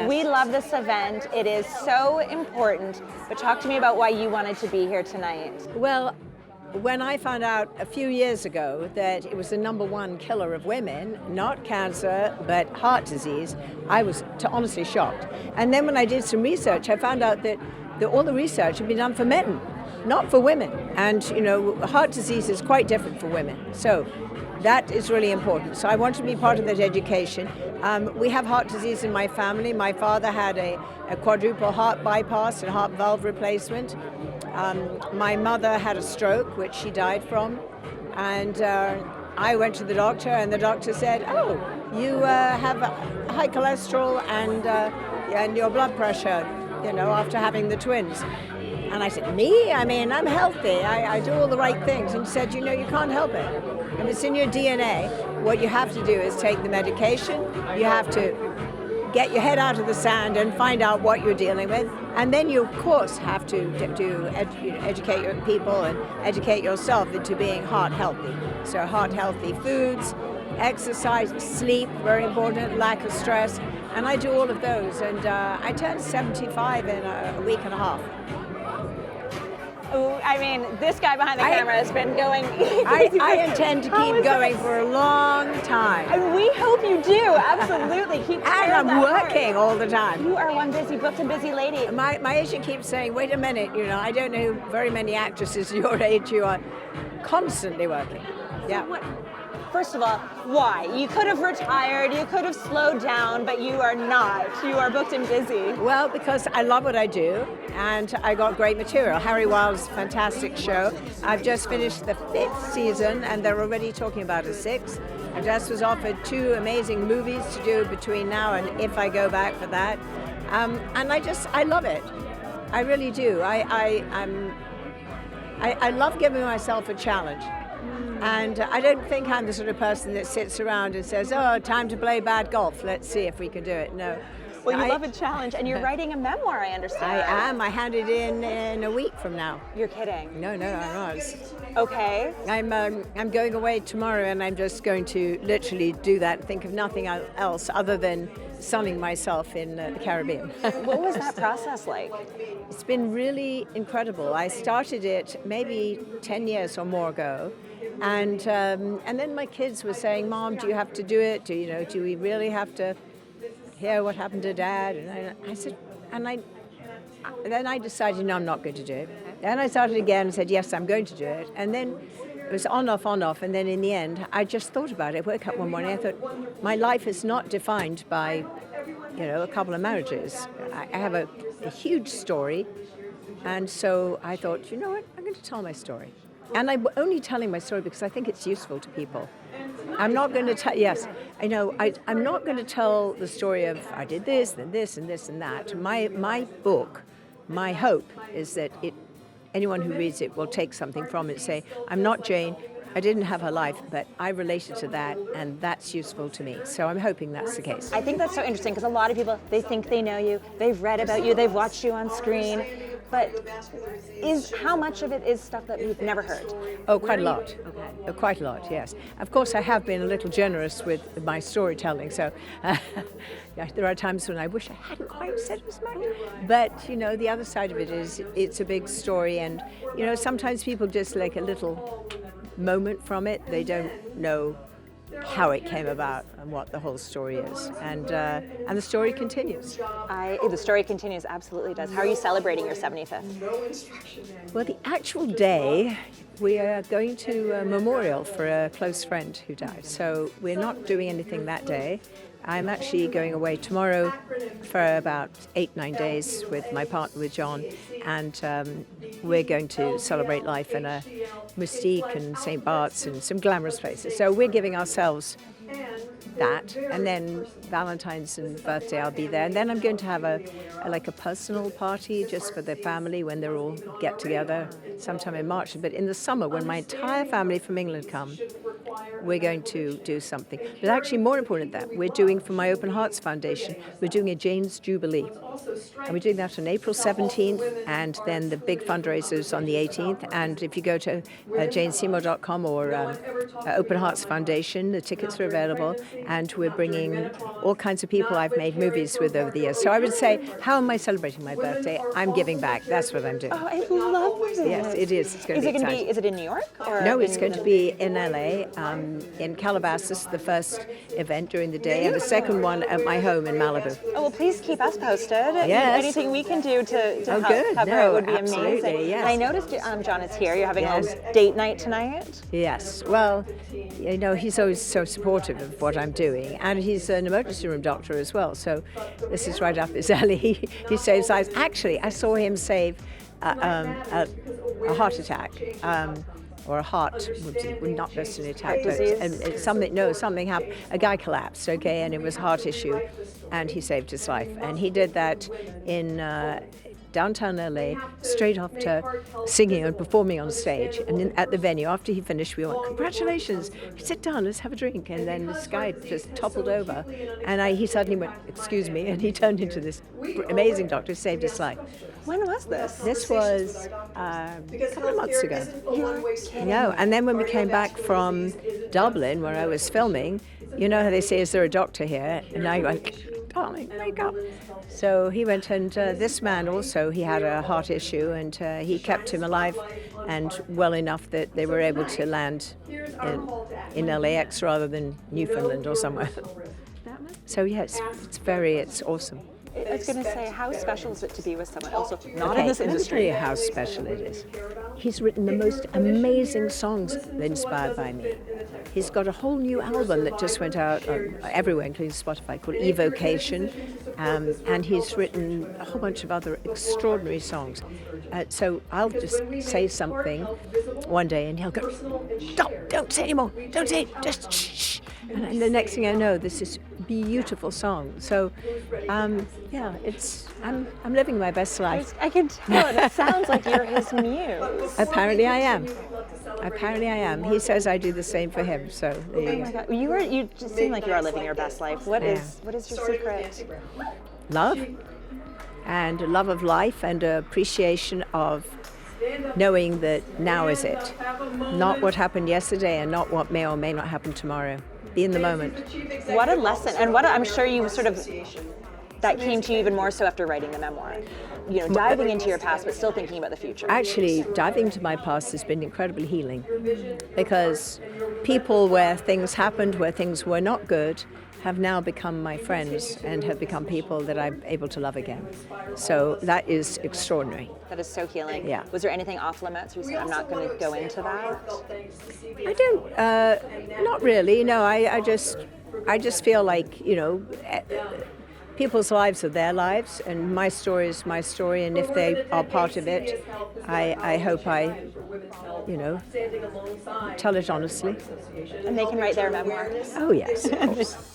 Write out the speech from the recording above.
We love this event. It is so important. But talk to me about why you wanted to be here tonight. Well, when I found out a few years ago that it was the #1 killer of women, not cancer, but heart disease, I was honestly shocked. And then when I did some research, I found out that all the research had been done for men, not for women. And, heart disease is quite different for women. So that is really important. So I wanted to be part of that education. We have heart disease in my family. My father had a quadruple heart bypass and heart valve replacement. My mother had a stroke, which she died from. And I went to the doctor, and the doctor said, "Oh, you have high cholesterol and your blood pressure, after having the twins." And I said, "Me? I mean, I'm healthy. I do all the right things." And he said, "You can't help it. If it's in your DNA, what you have to do is take the medication. You have to get your head out of the sand and find out what you're dealing with. And then you, of course, have to educate your people and educate yourself into being heart healthy. So heart healthy foods, exercise, sleep, very important, lack of stress. And I do all of those. And I turned 75 in a week and a half. Oh, I mean, this guy behind the camera has been going. I intend to keep going for a long time. And we hope you do. Absolutely. Keep and I'm working all the time. You are one booked and busy lady. My agent keeps saying, "Wait a minute, I don't know very many actresses your age who are constantly working." Yeah. First of all, why? You could have retired, you could have slowed down, but you are not. You are booked and busy. Well, because I love what I do, and I got great material. Harry Wilde's a fantastic show. I've just finished the 5th season, and they're already talking about a 6th. I just was offered 2 amazing movies to do between now and if I go back for that. And I love it. I really do. I love giving myself a challenge. And I don't think I'm the sort of person that sits around and says, "Oh, time to play bad golf. Let's see if we can do it." No. Well, you love a challenge, and you're writing a memoir, I understand. I am. I hand it in a week from now. You're kidding? No, I'm not. Okay. I'm going away tomorrow, and I'm just going to literally do that. Think of nothing else other than sunning myself in the Caribbean. What was that process like? It's been really incredible. I started it maybe 10 years or more ago. And then my kids were saying, "Mom, do you have to do it? Do we really have to hear what happened to Dad?" And I said, then I decided, no, I'm not going to do it. Then I started again and said, yes, I'm going to do it. And then it was on, off. And then in the end, I just thought about it. I woke up one morning, I thought, my life is not defined by, a couple of marriages. I have a huge story. And so I thought, you know what, I'm going to tell my story. And I'm only telling my story because I think it's useful to people. I'm not going to tell, yes, I know, I'm not going to tell the story of I did this, then this, and this, and that. My book, my hope is that anyone who reads it will take something from it and say, I'm not Jane, I didn't have her life, but I related to that, and that's useful to me. So I'm hoping that's the case. I think that's so interesting because a lot of people, they think they know you, they've read about you, they've watched you on screen, but how much of it is stuff that we've never heard? Oh, quite a lot. Okay. Quite a lot, yes. Of course, I have been a little generous with my storytelling, so there are times when I wish I hadn't quite said as much. But, the other side of it is it's a big story, and, sometimes people just like a little moment from it. They don't know how it came about and what the whole story is, and the story continues. The story continues, absolutely does. How are you celebrating your 75th? Well, the actual day, we are going to a memorial for a close friend who died, so we're not doing anything that day. I'm actually going away tomorrow for about 8-9 days with my partner, with John, and we're going to celebrate life in a Mystique and St. Bart's and some glamorous places. So we're giving ourselves that, and then Valentine's and birthday I'll be there, and then I'm going to have a personal party just for the family when they're all get together sometime in March. But in the summer, when my entire family from England come, we're going to do something. But actually, more important than that, we're doing for my Open Hearts Foundation, we're doing a Jane's Jubilee. And we're doing that on April 17th, and then the big fundraiser is on the 18th. And if you go to janeseymour.com or Open Hearts Foundation, the tickets are available. And we're bringing all kinds of people I've made movies with over the years. So I would say, how am I celebrating my birthday? I'm giving back. That's what I'm doing. Oh, I love it. Yes, it is. It's going to be exciting. Is it in New York? Or No, it's going to be in LA, in Calabasas, the first event during the day, and the second one at my home in Malibu. Oh, well, please keep us posted. Yes. Anything we can do to Oh, help good. cover No, it would be absolutely, amazing. yes. And I noticed John is here. You're having Yes. a date night tonight. Yes, well, you know, he's always so supportive of what I'm doing, and he's an emergency room doctor as well, so this is right up his alley. He saves lives. Actually, I saw him save a heart attack. Or a heart, not necessarily attack, but something happened. A guy collapsed, okay, and it was heart issue, and he saved his life. And he did that in downtown LA, straight after singing and performing on stage. And at the venue, after he finished, we went, "Congratulations! Sit down, let's have a drink." And then this guy just toppled over, and he suddenly went, "Excuse me," and he turned into this amazing doctor who saved his life. When was this? This was a couple of months ago. You're kidding. No, and then when we came back from Dublin, where I was filming, you know how they say, "Is there a doctor here?" And I went, "Darling, wake up." So he went, and this man also, he had a heart issue, and he kept him alive and well enough that they were able to land in LAX rather than Newfoundland or somewhere. So yes, it's awesome. I was going to say, how special is it to be with someone also not Okay, in this let me tell industry? you how special it is. He's written the most amazing songs inspired by me. He's got a whole new album that just went out everywhere, including Spotify, called Evocation, and he's written a whole bunch of other extraordinary songs. So I'll just say something one day, and he'll go, "Stop! Don't say anymore! Don't say it! Just shh!" And the next thing I know, this is beautiful song. So, yeah, I'm living my best life. I can tell it. It sounds like you're his muse. Apparently I am. He says I do the same for him. So there you Oh my God, you just seem like you are living your best life. What is your secret? Love, and a love of life, and an appreciation of knowing that now is it. Not what happened yesterday, and not what may or may not happen tomorrow. Be in the moment. What a lesson, and I'm sure you that came to you even more so after writing the memoir. You know, diving into your past, but still thinking about the future. Actually, diving into my past has been incredibly healing, because people where things happened, where things were not good, have now become my friends and have become people that I'm able to love again. So that is extraordinary. That is so healing. Yeah. Was there anything off limits? You said, I'm not going to go into that. I don't, not really. No, I just feel like, you know, people's lives are their lives, and my story is my story, and if they are part of it, I hope I, you know, tell it honestly. And they can write their memoir. Oh yes, of course.